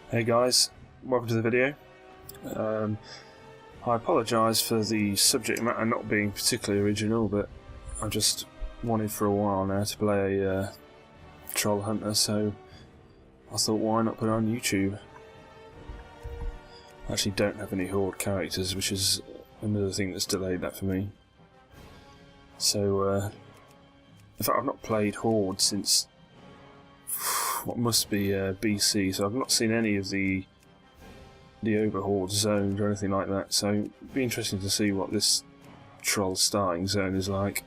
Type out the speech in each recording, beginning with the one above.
Hey guys, welcome to the video. I apologise for the subject matter not being particularly original, but I just wanted for a while now to play a Troll Hunter, so I thought why not put it on YouTube. I actually don't have any Horde characters, which is another thing that's delayed that for me. So, in fact I've not played Horde since what must be BC, so I've not seen any of the Overhorde zones or anything like that, so it'd be interesting to see what this Troll starting zone is like.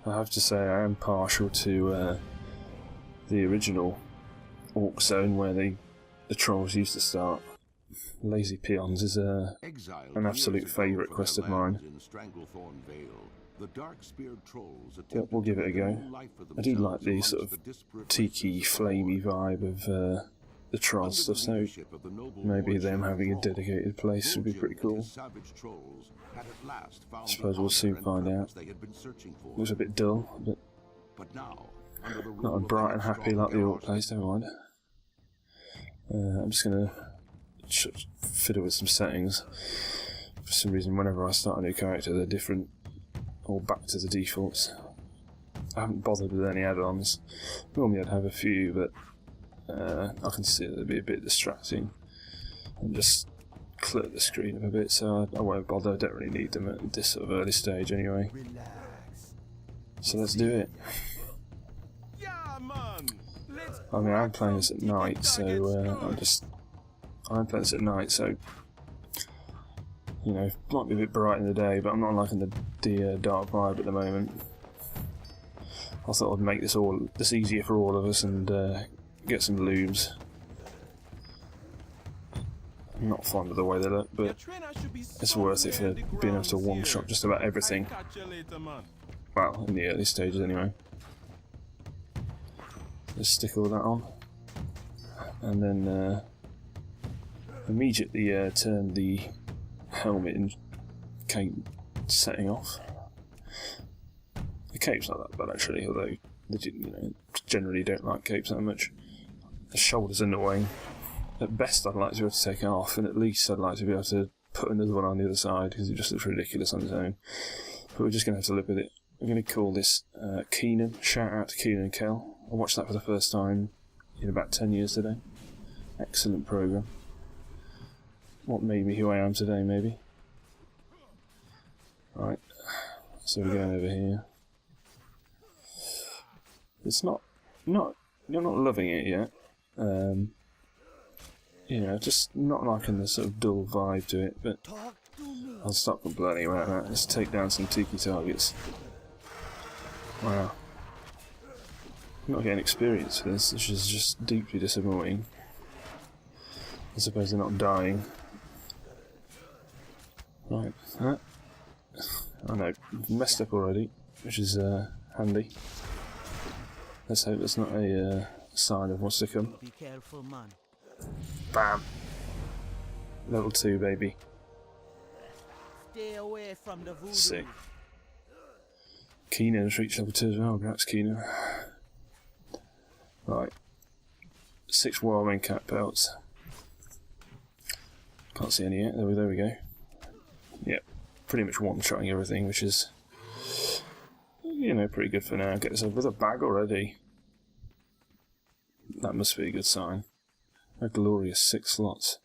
I have to say I am partial to the original Orc zone where the Trolls used to start. Lazy Peons is an absolute favourite quest of mine. Yep, we'll give it a go. I do like the sort of tiki, flamey vibe of the troll stuff, so maybe them having a dedicated place would be pretty cool. I suppose we'll soon find out. Looks a bit dull, but not as bright and happy like the Orc place, never mind. I'm just going to fiddle with some settings. For some reason, whenever I start a new character, they're different, or back to the defaults. I haven't bothered with any add-ons. Normally I'd have a few, but I can see that it'd be a bit distracting and just clutter the screen up a bit, so I won't bother. I don't really need them at this sort of early stage anyway. So let's do it. I mean, I'm playing this at night, so I'm playing this at night, so you know, might be a bit bright in the day, but I'm not liking the dark vibe at the moment. I thought I'd make this easier for all of us and get some looms. I'm not fond of the way they look, but it's worth it for being able to one-shot just about everything. Well, in the early stages anyway. Just stick all that on, and then immediately turn the helmet and cape setting off. The cape's not that bad actually, although they generally don't like capes that much. The shoulder's annoying. At best I'd like to be able to take it off, and at least I'd like to be able to put another one on the other side because it just looks ridiculous on its own. But we're just going to have to live with it. I'm going to call this Keenan. Shout out to Keenan and Kel. I watched that for the first time in about 10 years today. Excellent programme. What made me who I am today, maybe. Right, so we're going over here. It's you're not loving it yet. You know, just not liking the sort of dull vibe to it, but I'll stop complaining about that. Let's take down some tiki targets. Wow. I'm not getting experience for this, which is just deeply disappointing. I suppose they're not dying. Right, I know, messed up already, which is handy. Let's hope that's not a sign of what's to come. Be careful, man. Bam! Level 2, baby. Stay away from the voodoo. Sick. Keenan's reached level 2 as well, perhaps Keenan. Right. 6 Wildman cat pelts. Can't see any yet, there we go. Yep, pretty much one-shotting everything, which is, you know, pretty good for now. Get this with a bag already. That must be a good sign. A glorious 6 slots.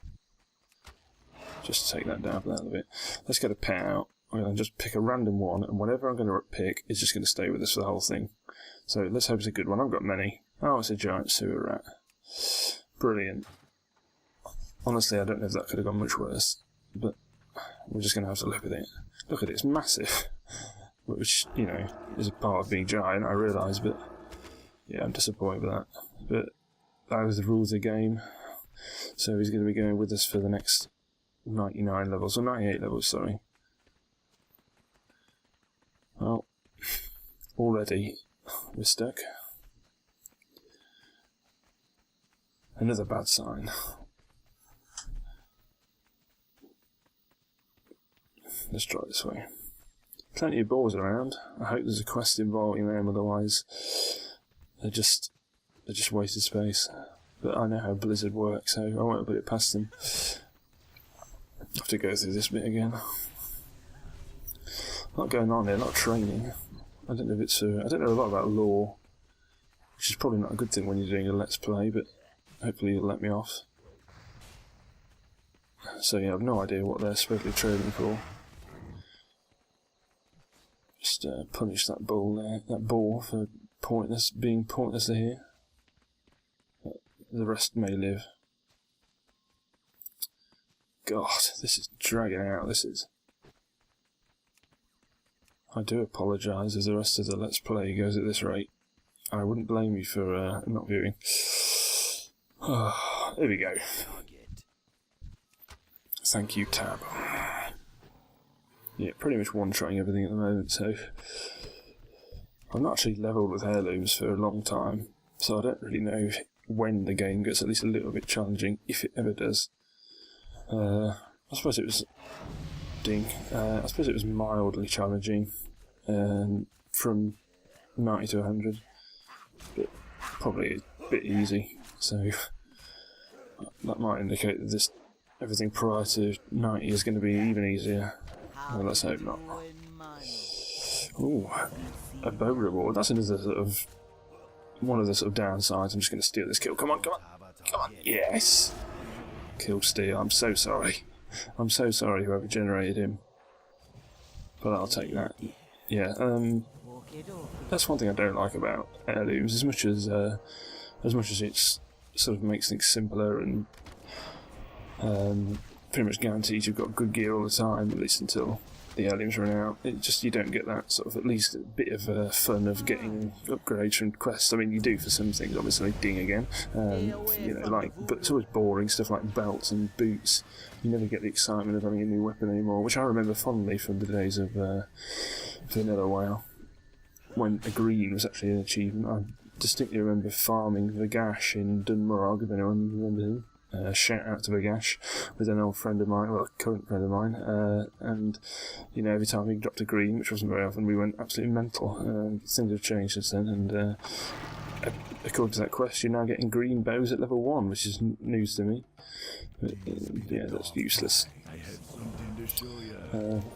Just take that down for that a bit. Let's get a pet out. I'm going to just pick a random one, and whatever I'm going to pick is just going to stay with us for the whole thing. So let's hope it's a good one. I've got many. Oh, it's a giant sewer rat. Brilliant. Honestly, I don't know if that could have gone much worse, but we're just going to have to live with it. Look at it, it's massive. Which, you know, is a part of being giant, I realise, but yeah, I'm disappointed with that. But that was the rules of the game. So he's going to be going with us for the next 99 levels, or 98 levels, sorry. Well, already we're stuck. Another bad sign. Let's try this way. Plenty of balls around. I hope there's a quest involving them, otherwise they're just wasted space. But I know how Blizzard works, so I won't put it past them. I have to go through this bit again. A lot going on here, a lot of training. I don't know if it's I don't know a lot about lore, which is probably not a good thing when you're doing a Let's Play, but hopefully you'll let me off. So yeah, I have no idea what they're supposedly trading for. Just punish that bull there, that boar for being pointlessly here. But the rest may live. God, this is dragging out, this is. I do apologise if the rest of the Let's Play goes at this rate. I wouldn't blame you for not viewing. There we go. Thank you, Tab. Yeah, pretty much one-shotting everything at the moment, so... I've not actually levelled with heirlooms for a long time, so I don't really know when the game gets at least a little bit challenging, if it ever does. I suppose it was... I suppose it was mildly challenging, from 90 to 100, but probably a bit easy, so that might indicate that everything prior to 90 is going to be even easier. Well, let's hope not. Ooh, a bow reward. That's another sort of one of the sort of downsides. I'm just going to steal this kill. Come on, come on, come on! Yes, kill steal. I'm so sorry. I'm so sorry whoever generated him, but I'll take that. Yeah, that's one thing I don't like about heirlooms. As much as it's sort of makes things simpler and pretty much guarantees you've got good gear all the time, at least until the heirlooms run out. It just, you don't get that sort of, at least a bit of fun of getting upgrades from quests. I mean, you do for some things, obviously. Ding again. You know, like, but it's always boring stuff like belts and boots. You never get the excitement of having a new weapon anymore, which I remember fondly from the days of Vanilla WoW, when a green was actually an achievement. I distinctly remember farming Vagash in Dunmorog, if anyone remembers him. Shout out to Vagash, with an old friend of mine, well, a current friend of mine, and, you know, every time he dropped a green, which wasn't very often, we went absolutely mental. Things have changed since then, and according to that quest, you're now getting green bows at level 1, which is news to me. But, yeah, that's useless.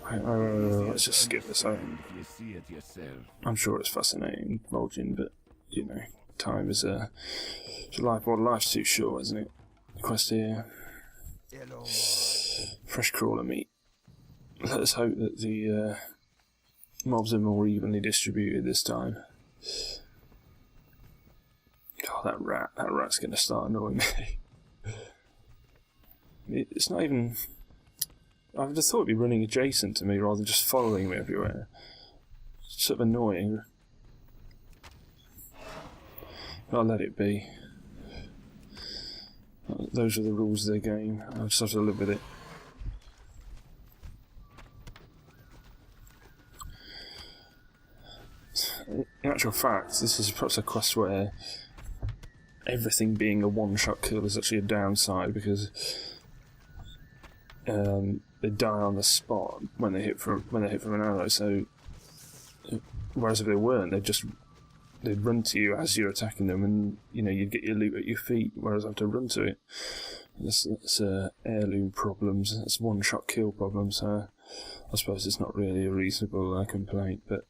Let's just skip this out. I'm sure it's fascinating, Vol'jin, but, you know, time is life's too short, isn't it? Quest here. Fresh crawler meat. Let us hope that the mobs are more evenly distributed this time. God, that rat's going to start annoying me. It's not even... I would have thought it'd be running adjacent to me rather than just following me everywhere. It's sort of annoying. I'll let it be. Those are the rules of the game. I'll just have to live with it. In actual fact, this is perhaps a quest where everything being a one-shot kill is actually a downside, because they die on the spot when they hit from an arrow. So, whereas if they weren't, they'd run to you as you're attacking them, and you know you'd get your loot at your feet, whereas I have to run to it. That's heirloom problems. That's one-shot kill problems. I suppose it's not really a reasonable complaint, but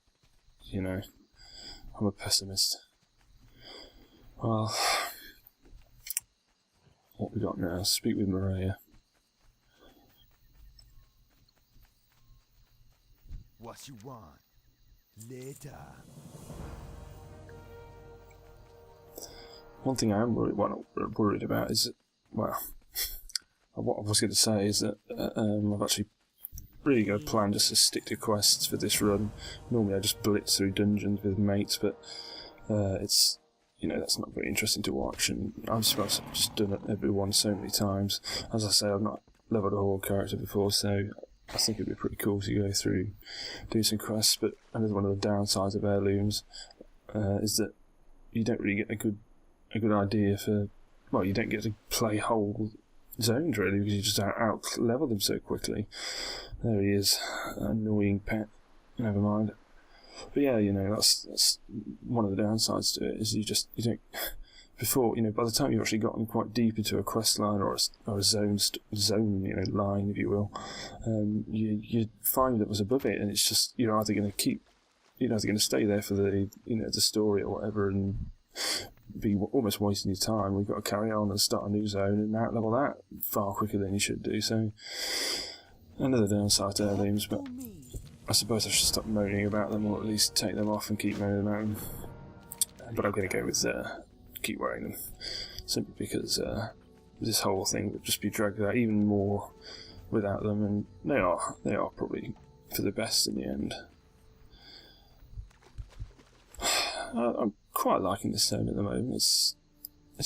you know, I'm a pessimist. Well, what we got now? Speak with Maria. What you want later? One thing I am worried about is that, well, what I was going to say is that I've actually really got a plan just to stick to quests for this run. Normally I just blitz through dungeons with mates, but it's, you know, that's not very interesting to watch, and I've just done it every one so many times. As I say, I've not leveled a Horde character before, so I think it'd be pretty cool to go through, do some quests. But another one of the downsides of heirlooms is that you don't really get a good idea for, well, you don't get to play whole zones really, because you just out level them so quickly. There he is, annoying pet. Never mind. But yeah, you know, that's one of the downsides to it, is you before, by the time you've actually gotten quite deep into a quest line or a zone, line, if you will, you find that was above it, and it's just you're either going to stay there for the the story or whatever, and be almost wasting your time. We've got to carry on and start a new zone and out-level that far quicker than you should do. So another downside to Heirlooms, but I suppose I should stop moaning about them, or at least take them off and keep moaning about them. But I'm going to go with keep wearing them, simply because this whole thing would just be dragged out even more without them, and they are probably for the best in the end. I'm quite liking this zone at the moment. It's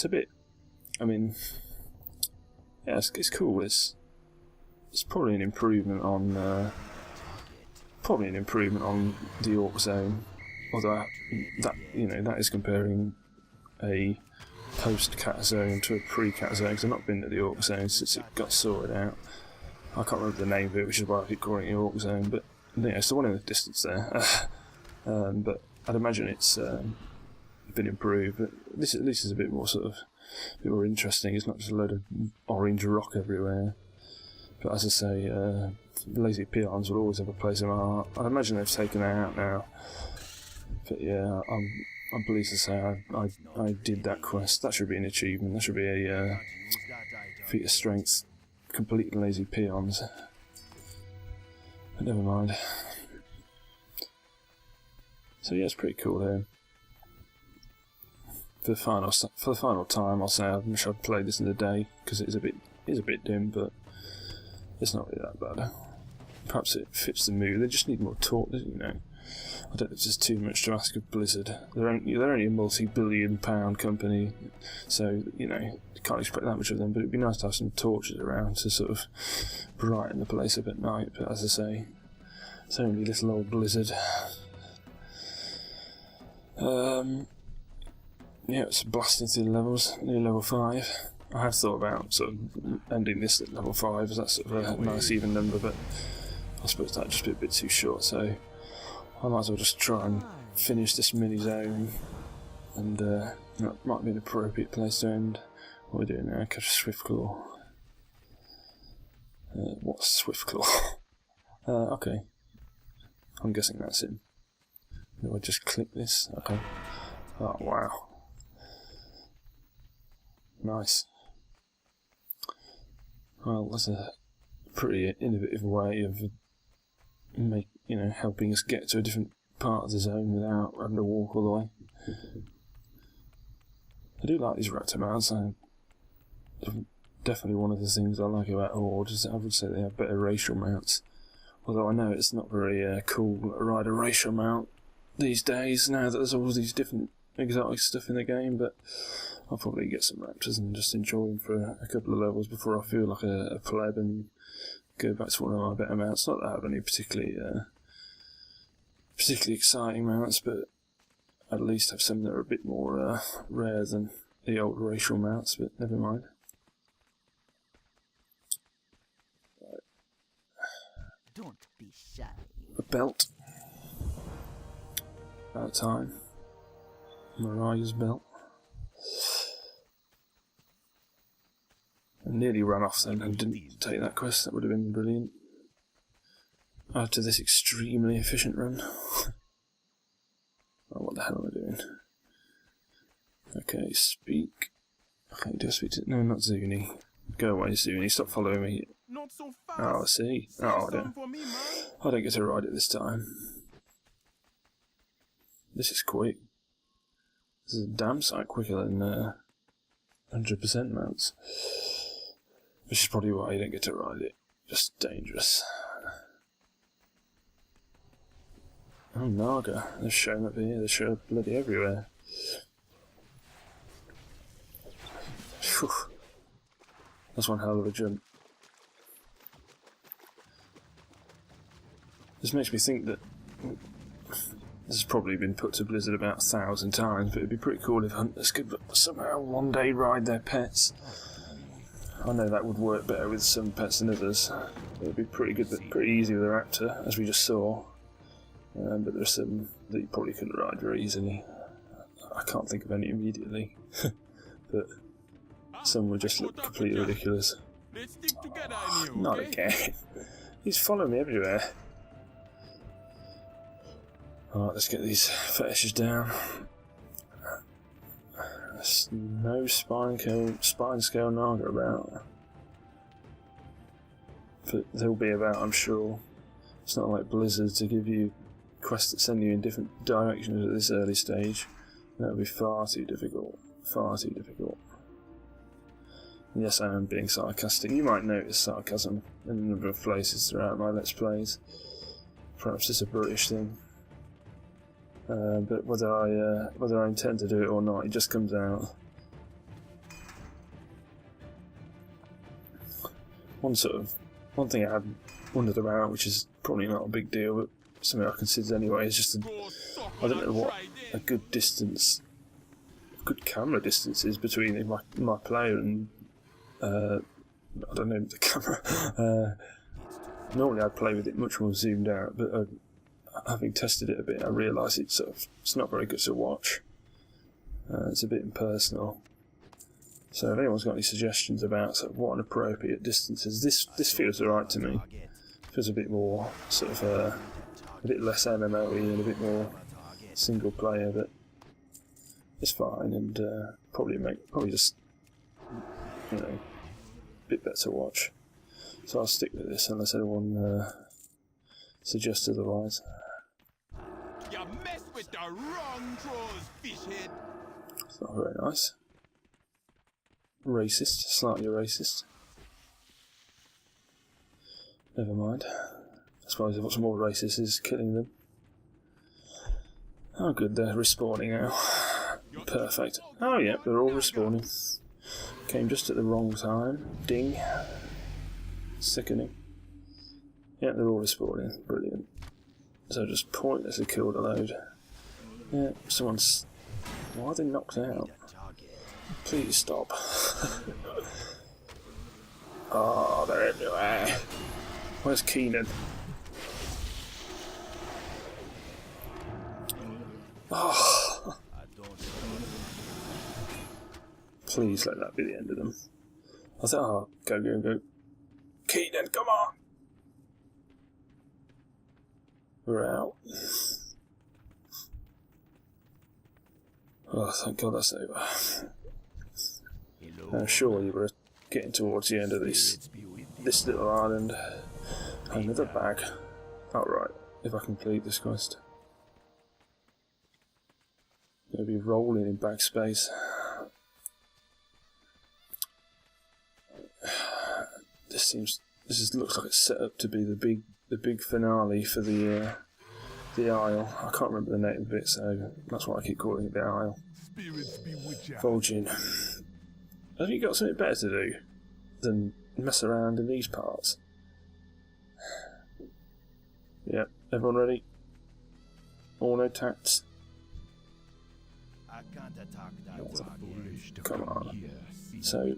a bit, it's cool. It's probably an improvement on the Orc zone, although that is comparing a post-cat zone to a pre-cat zone, because I've not been to the Orc zone since it got sorted out. I can't remember the name of it, which is why I keep calling it the Orc zone, but it's the one in the distance there. But I'd imagine it's been improved, but this at least is a bit more interesting. It's not just a load of orange rock everywhere. But as I say, lazy peons will always have a place in my heart. I'd imagine they've taken that out now. But yeah, I'm pleased to say I did that quest. That should be an achievement. That should be a feat of strength. Completing lazy peons. But never mind. So yeah, it's pretty cool here. For the final time, I'll say I wish I'd played this in the day, because it is a bit dim, but it's not really that bad. Perhaps it fits the mood. They just need more talk, I don't know if there's too much to ask of Blizzard. They're only a multi-billion-pound company, so you can't expect that much of them. But it'd be nice to have some torches around to sort of brighten the place up at night. But as I say, it's only little old Blizzard. Yeah, it's blasting through the levels, near level 5. I have thought about sort of ending this at level 5, as that's sort of a nice even number, but I suppose that'd just be a bit too short, so I might as well just try and finish this mini zone, and that might be an appropriate place to end. What are we doing now? Catch a Swiftclaw. What's Swiftclaw? Okay. I'm guessing that's him. Do I just click this? Okay. Oh, wow. Nice. Well, that's a pretty innovative way of helping us get to a different part of the zone without having to walk all the way. I do like these raptor mounts. Definitely one of the things I like about Horde is that I would say they have better racial mounts. Although I know it's not very cool to ride a racial mount these days, now that there's all these different exotic stuff in the game, but I'll probably get some raptors and just enjoy them for a couple of levels before I feel like a pleb and go back to one of my better mounts. Not that I have any particularly exciting mounts, but at least have some that are a bit more rare than the old racial mounts, but never mind. Right. Don't be shy. A belt. About time. Mariah's belt. I nearly ran off then and didn't take that quest. That would have been brilliant. After this extremely efficient run. Oh, what the hell am I doing? Okay, speak. Okay, do I speak to... No, not Zuni. Go away, Zuni. Stop following me. Not so fast. Oh, I see. Oh, I don't get to ride it this time. This is quick. This is a damn sight quicker than 100% mounts. Which is probably why you don't get to ride it. Just dangerous. Oh, Naga. They're showing up here. They're showing up bloody everywhere. Whew. That's one hell of a jump. This makes me think that this has probably been put to Blizzard about 1,000 times, but it'd be pretty cool if hunters could somehow one day ride their pets. I know that would work better with some pets than others. It would be pretty good, but pretty easy with a raptor, as we just saw. But there's some that you probably couldn't ride very easily. I can't think of any immediately. but some would just look completely ridiculous. Let's stick together in here, Not okay? again. He's following me everywhere. Alright, let's get these fetishes down. There's no spine scale Naga about. But they'll be about, I'm sure. It's not like Blizzard to give you quests that send you in different directions at this early stage. That would be far too difficult. Far too difficult. And yes, I am being sarcastic. You might notice sarcasm in a number of places throughout my Let's Plays. Perhaps it's a British thing. But whether I intend to do it or not, it just comes out. One thing I had wondered about, which is probably not a big deal, but something I considered anyway, is just I don't know what a good distance, good camera distance is between my player and I don't know, the camera. Normally I'd play with it much more zoomed out, but having tested it a bit, I realise it's not very good to watch. It's a bit impersonal. So if anyone's got any suggestions about what an appropriate distance is, this feels alright to me. It feels a bit more a bit less MMO-y and a bit more single player, but it's fine and probably just a bit better to watch. So I'll stick with this unless anyone suggests otherwise. You mess with the wrong trolls, fishhead. It's not very nice. Racist, slightly racist. Never mind. I suppose what's more racist is killing them. Oh good, they're respawning now. Perfect. Oh yeah, they're all respawning. Came just at the wrong time. Ding. Sickening. Yeah, they're all respawning. Brilliant. So just pointlessly killed a load. Yeah, someone's... Why are they knocked out? Please stop. Oh, they're everywhere. Where's Keenan? Oh. Please let that be the end of them. I thought, oh, go. Keenan, come on! We're out. Oh, thank God that's over. Surely we're getting towards the end of this little island. Another bag. Alright, if I complete this quest. Gonna be rolling in bag space. This looks like it's set up to be the big finale for the Isle. I can't remember the name of it, so that's why I keep calling it the Isle. Vol'jin. Have you got something better to do than mess around in these parts? Yep, everyone ready? Auto tacts. Come on. So,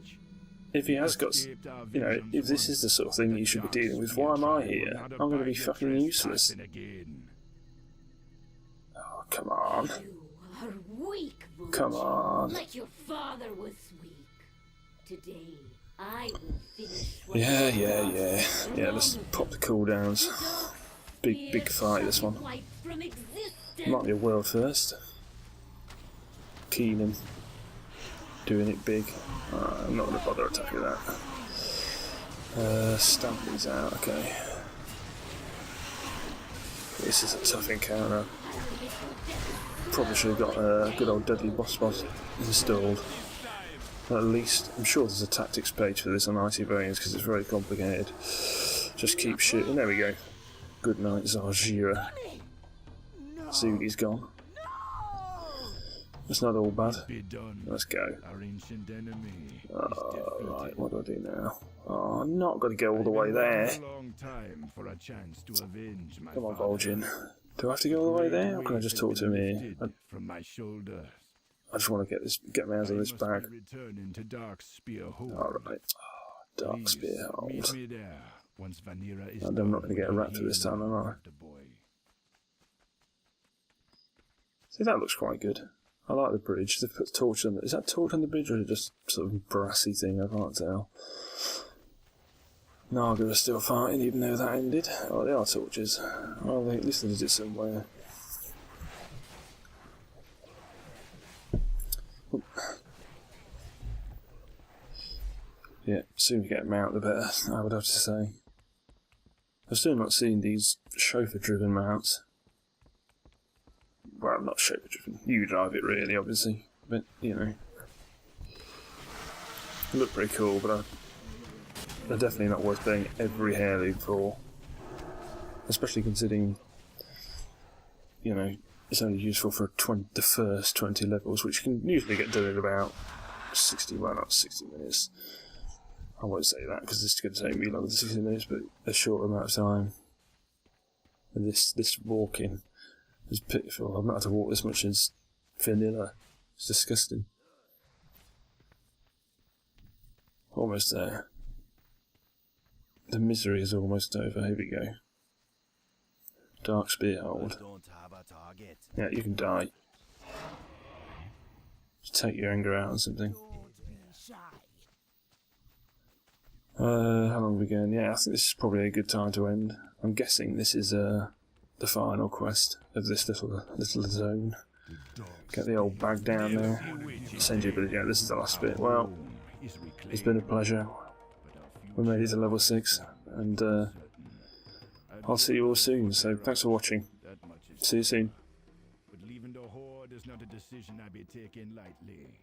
if he has got, if this is the sort of thing you should be dealing with, why am I here? I'm going to be fucking useless. Oh, come on. You are weak, Vol'jin. Come on. Like your father was weak. Today, I will finish what Yeah, let's pop the cooldowns. Big fight, this one. Might be a world first. Keenan doing it big. I'm not going to bother attacking that. Stamp these out, okay. This is a tough encounter. Probably should have got a good old deadly boss installed. At least, I'm sure there's a tactics page for this on Icy Veins because it's very complicated. Just keep shooting. There we go. Good night, Zarjira. Zugi's gone. It's not all bad. Let's go. Right, what do I do now? Oh, I'm not going to go all the way there. Come on, Vol'jin. Do I have to go all the way there, or can I just talk to him here? I just want to get my hands on this bag. Alright. Dark Spear Hold. I'm not going to get a raptor this time, am I? See, that looks quite good. I like the bridge. They've put torch on it. Is that torch on the bridge or is it just sort of brassy thing? I can't tell. Naga are still fighting even though that ended. Oh, they are torches. Well, at least they did it somewhere. Yeah, sooner we get them out the better, I would have to say. I've still not seen these chauffeur-driven mounts. Well, not chauffeur-driven. You drive it really, obviously. But, you know. They look pretty cool, but they're definitely not worth paying every hair loop for. Especially considering, you know, it's only useful for the first 20 levels, which can usually get done in about 60, well, not 60 minutes. I won't say that because it's going to take me longer than 60 minutes, but a short amount of time. And this walking is pitiful. I've not had to walk this much since vanilla. It's disgusting. Almost there. The misery is almost over. Here we go. Dark Spearhold. Don't have a target. Yeah, you can die. Just take your anger out on something. Don't be shy. How long are we going? Yeah, I think this is probably a good time to end. I'm guessing this is the final quest of this little zone. Get the old bag down there. Send you, but yeah, this is the last bit. Well, it's been a pleasure. We made it to level 6, and I'll see you all soon. So thanks for watching. See you soon. But leaving the horde is not a decision I be taking lightly.